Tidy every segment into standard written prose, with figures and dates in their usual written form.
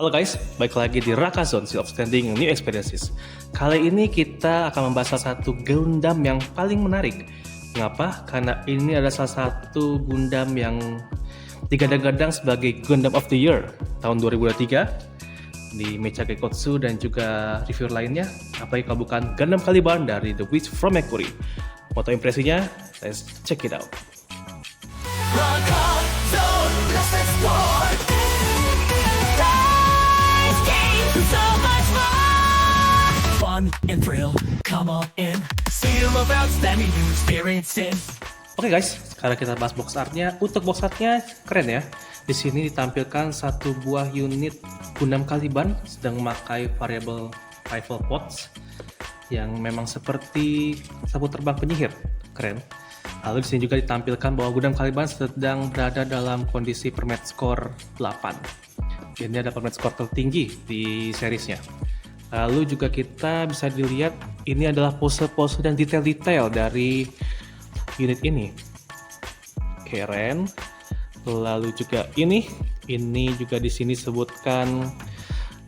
Halo guys, balik lagi di Raka Zone, Sea of Standing New Experiences. Kali ini kita akan membahas salah satu Gundam yang paling menarik. Mengapa? Karena ini adalah salah satu Gundam yang digadang-gadang sebagai Gundam of the Year tahun 2023 di Mecha Gekotsu dan juga review lainnya. Apalagi kalau bukan Gundam Caliban dari The Witch from Mercury. Foto impresinya, let's check it out. Raka Zone, let's explore. So much more fun and thrill, come on in. Feel of outstanding new experiences. Oke guys, sekarang kita bahas box artnya. Untuk box artnya keren ya. Di sini ditampilkan satu buah unit Gundam Caliban sedang memakai variable rifle pods yang memang seperti sabuk terbang penyihir. Keren. Lalu di sini juga ditampilkan bahwa Gundam Caliban sedang berada dalam kondisi permet score 8. Ini ada permet score tertinggi di seriesnya. Lalu juga kita bisa dilihat ini adalah pose-pose dan detail-detail dari unit ini. Keren. Lalu juga ini juga di sini sebutkan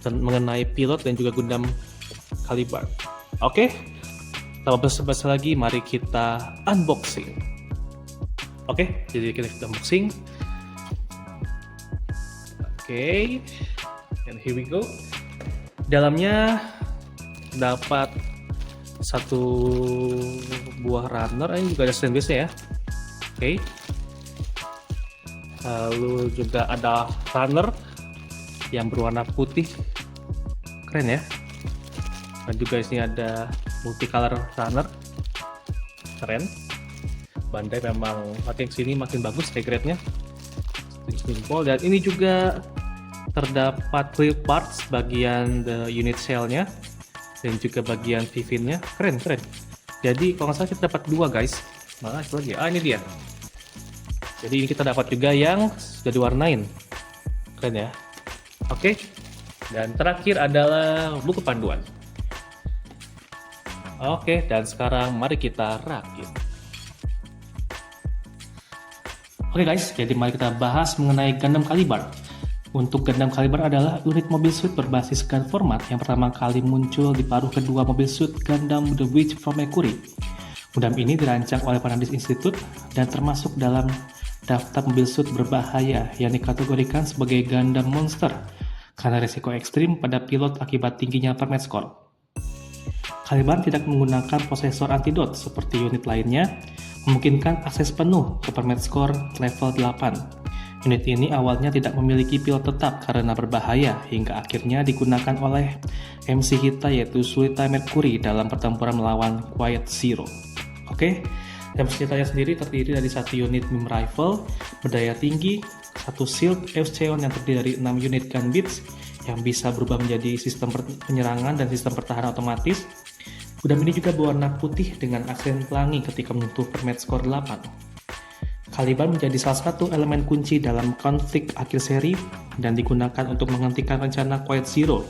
mengenai pilot dan juga Gundam Caliban. Oke, tanpa basa-basi lagi, mari kita unboxing. Oke, jadi kita unboxing. Oke, and here we go. Dalamnya dapat satu buah runner, ini juga ada stand base-nya ya. Oke. Lalu juga ada runner yang berwarna putih, keren ya. Dan juga di sini ada multicolor runner, keren. Bandai memang makin sini makin bagus grade-nya. Simple. Dan ini juga terdapat clear parts bagian the unit cell-nya dan juga bagian Vivin-nya. Keren. Jadi kalau nggak salah kita dapat dua guys. Mana lagi? Ini dia. Jadi ini kita dapat juga yang sudah diwarnain. Keren ya. Oke. Dan terakhir adalah buku panduan. Oke, dan sekarang mari kita rakit. Oke guys, jadi mari kita bahas mengenai Gundam Caliban. Untuk Gundam Caliban adalah unit mobil suit berbasis gun format yang pertama kali muncul di paruh kedua mobil suit Gundam The Witch from Mercury. Gundam ini dirancang oleh Panadis Institute dan termasuk dalam daftar mobil suit berbahaya yang dikategorikan sebagai Gundam monster karena resiko ekstrim pada pilot akibat tingginya permet score. Caliban tidak menggunakan prosesor antidot seperti unit lainnya, memungkinkan akses penuh ke permet score level 8. Unit ini awalnya tidak memiliki pilot tetap karena berbahaya hingga akhirnya digunakan oleh MC kita yaitu Sulita Mercury dalam pertempuran melawan Quiet Zero. Oke, MC kita sendiri terdiri dari satu unit MIM rifle berdaya tinggi, satu Shield Eusceon yang terdiri dari 6 unit gun bits yang bisa berubah menjadi sistem penyerangan dan sistem pertahanan otomatis. Gundam ini juga berwarna putih dengan aksen pelangi ketika menyentuh permet score 8. Caliban menjadi salah satu elemen kunci dalam konflik akhir seri dan digunakan untuk menghentikan rencana Quiet Zero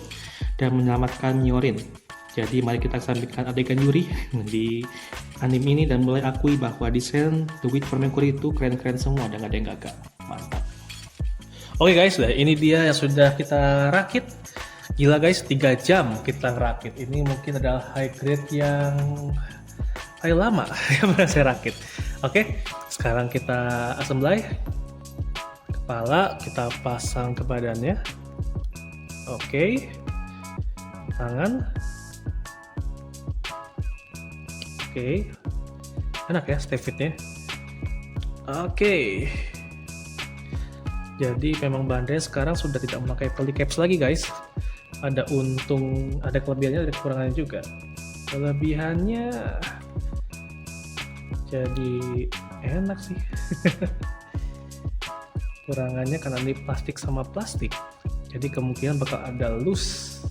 dan menyelamatkan Myorin. Jadi mari kita sampaikan adegan Yuri di anime ini dan mulai akui bahwa desain The Witch from Mercury itu keren-keren semua dan gak ada yang gagal. Mantap. Oke guys, ini dia yang sudah kita rakit. Gila guys, 3 jam kita rakit. Ini mungkin adalah high grade yang paling lama yang pernah saya rakit. Oke, sekarang kita assemble. Kepala kita pasang ke badannya. Oke. Tangan. Oke. Enak ya stay fitnya. Oke. Jadi memang bandai sekarang sudah tidak memakai polycaps lagi guys. Ada kelebihannya, ada kekurangannya juga. Kelebihannya jadi enak sih. Kurangannya karena ini plastik sama plastik, jadi kemungkinan bakal ada loose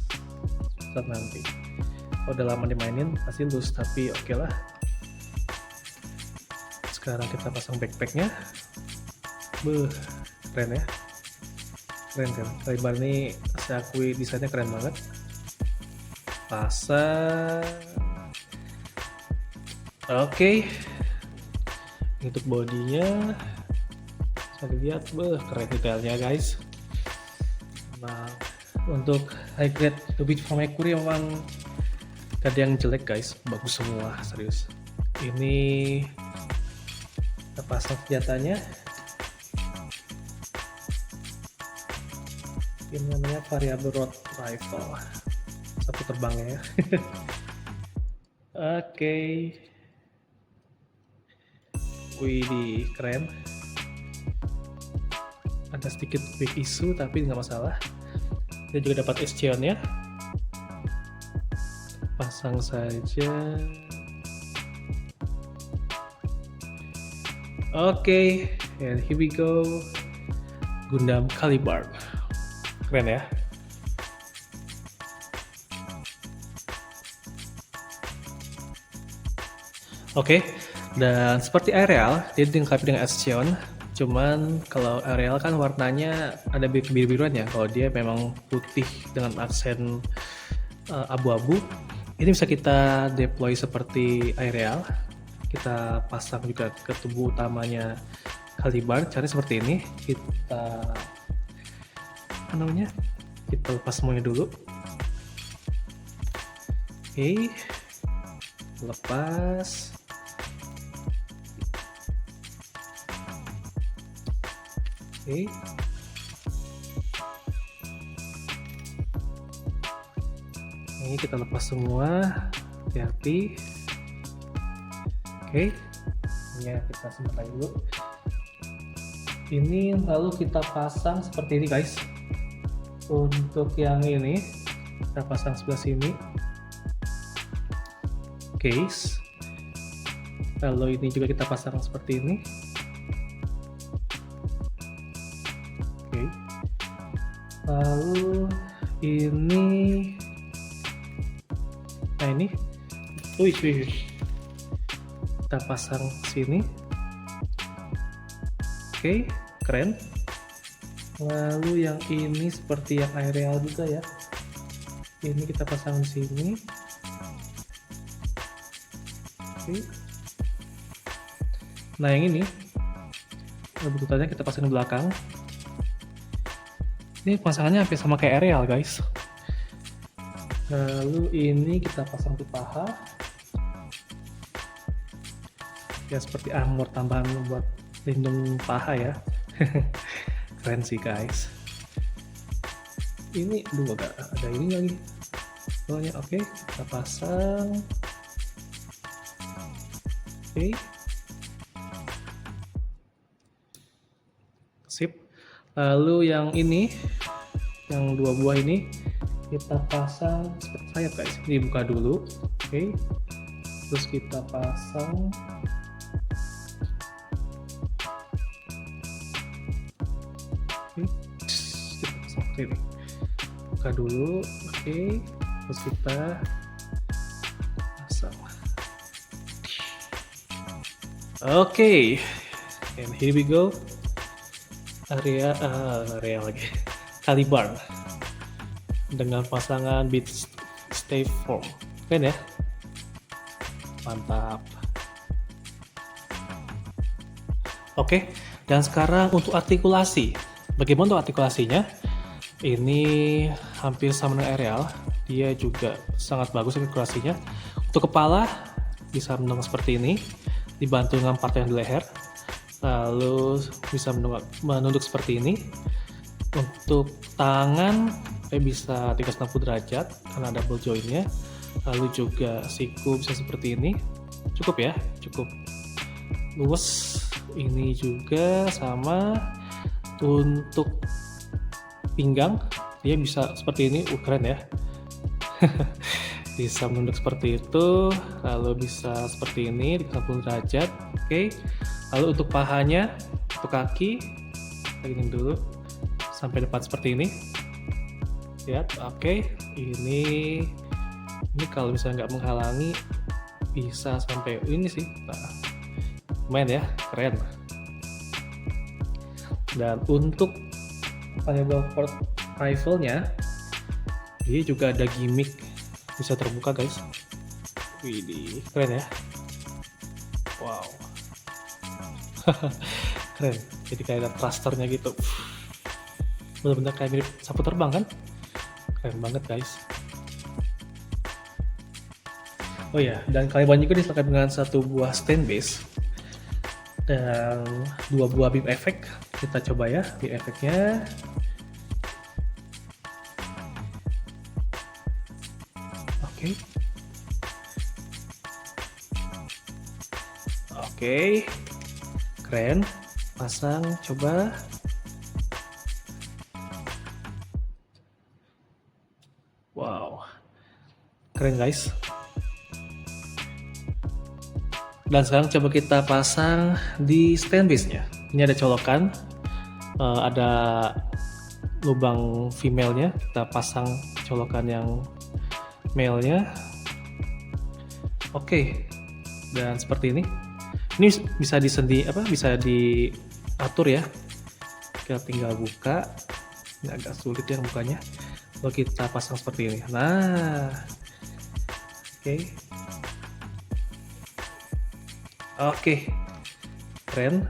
saat nanti. Kalau udah lama dimainin pasti loose, tapi oke lah. Sekarang kita pasang backpacknya. Keren ya. Keren. Caliban ini saya akui desainnya keren banget. Pasang. Oke. Untuk bodinya bisa dilihat, keren detailnya guys. Nah, Untuk high grade Witch from Mercury memang gak ada yang jelek guys, bagus semua serius. Ini kita pasang senjatanya. Ini namanya variable road rifle, sapu terbangnya ya. Oke. Wih, keren. Ada sedikit quick issue tapi nggak masalah. Kita juga dapat estionnya. Pasang saja. Oke, and here we go. Gundam Caliburn. Keren ya. Oke, dan seperti aerial, dia dilengkapi dengan estion. Cuman kalau aerial kan warnanya ada biru-biruan ya. Kalau dia memang putih dengan aksen abu-abu. Ini bisa kita deploy seperti aerial. Kita pasang juga ke tubuh utamanya Caliburn. Caranya seperti ini. Kita kita lepas semuanya dulu. Oke, lepas. Oke. Ini kita lepas semua, hati-hati. Oke, ini kita simpan dulu. Ini lalu kita pasang seperti ini guys. Untuk yang ini kita pasang sebelah sini. Case. Lalu ini juga kita pasang seperti ini. Oke. Lalu ini, nah ini, kita pasang sini. Oke, keren. Lalu yang ini seperti yang aerial juga ya. Ini kita pasang di sini. Oke. Nah yang ini kebutuhannya kita pasang di belakang. Ini pasangannya hampir sama kayak aerial guys. Lalu ini kita pasang di paha. Ya seperti armor tambahan buat lindung paha ya. Keren sih guys. Ini agak ada ini lagi. Soalnya oke, kita pasang. Oke. Sip. Lalu yang ini, yang dua buah ini kita pasang seperti sayap guys. Ini buka dulu. Oke. Terus kita pasang. Oke. Kita pasang seperti ini. Buka dulu. Oke. Terus kita pasang. Oke. And here we go. Area lagi. Caliburn dengan pasangan beat stay form. Keren ya. Mantap. Oke, dan sekarang untuk artikulasi. Bagaimana untuk artikulasinya? Ini hampir sama dengan aerial. Dia juga sangat bagus artikulasinya. Untuk kepala bisa menengok seperti ini, dibantu dengan part yang di leher. Lalu bisa menunduk seperti ini. Untuk tangan bisa 360 derajat karena double jointnya. Lalu juga siku bisa seperti ini. Cukup ya, cukup luas. Ini juga sama. Untuk pinggang dia bisa seperti ini. Keren ya. Bisa menunduk seperti itu. Lalu bisa seperti ini 360 derajat. Oke. Lalu untuk pahanya, untuk kaki, begini dulu sampai depan seperti ini. Lihat, oke. Ini kalau misalnya nggak menghalangi, bisa sampai ini sih. Nah, lumayan ya, keren. Dan untuk variable port rifle-nya, dia juga ada gimmick bisa terbuka guys. Widih, keren ya. Wow. Keren, jadi kayak ada thrusternya gitu. Benar-benar kayak mirip sapu terbang kan. Keren banget guys. Oh ya, dan Caliban juga dilengkapi dengan satu buah stand base dan 2 buah beam effect. Kita coba ya beam effectnya. Oke. Oke, keren. Pasang, coba. Wow, keren guys. Dan sekarang coba kita pasang di stand base-nya. Ini ada colokan, ada lubang female-nya. Kita pasang colokan yang male-nya. Oke, dan seperti ini. Ini bisa bisa diatur ya. Kita tinggal buka. Ini agak sulit ya bukanya. Lalu kita pasang seperti ini. Nah, oke. Oke, keren.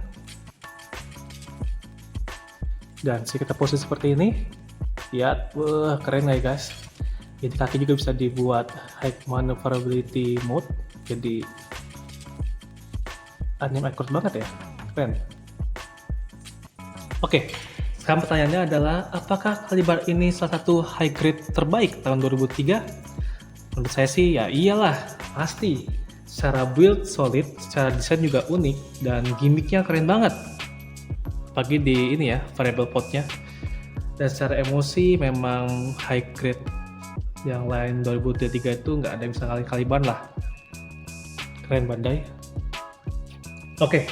Dan kita posisi seperti ini. Lihat, wah keren ya guys. Jadi kaki juga bisa dibuat high maneuverability mode. Jadi anime accurate banget ya, keren. Oke, sekarang pertanyaannya adalah apakah Caliban ini salah satu high grade terbaik tahun 2003? Menurut saya sih ya iyalah, pasti. Secara build solid, secara desain juga unik, dan gimmicknya keren banget. Apalagi di ini ya, variable potnya. Dan secara emosi memang high grade. Yang lain 2003 itu nggak ada yang bisa ngalahin Caliban lah. Keren Bandai. Oke,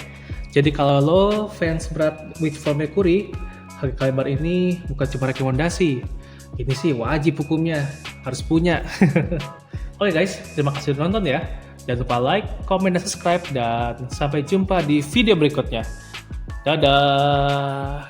jadi kalau lo fans berat Witch for Mercury, harga Caliban ini bukan cuma rekomendasi. Ini sih wajib hukumnya, harus punya. Oke guys, terima kasih sudah nonton ya. Jangan lupa like, komen, dan subscribe. Dan sampai jumpa di video berikutnya. Dadah!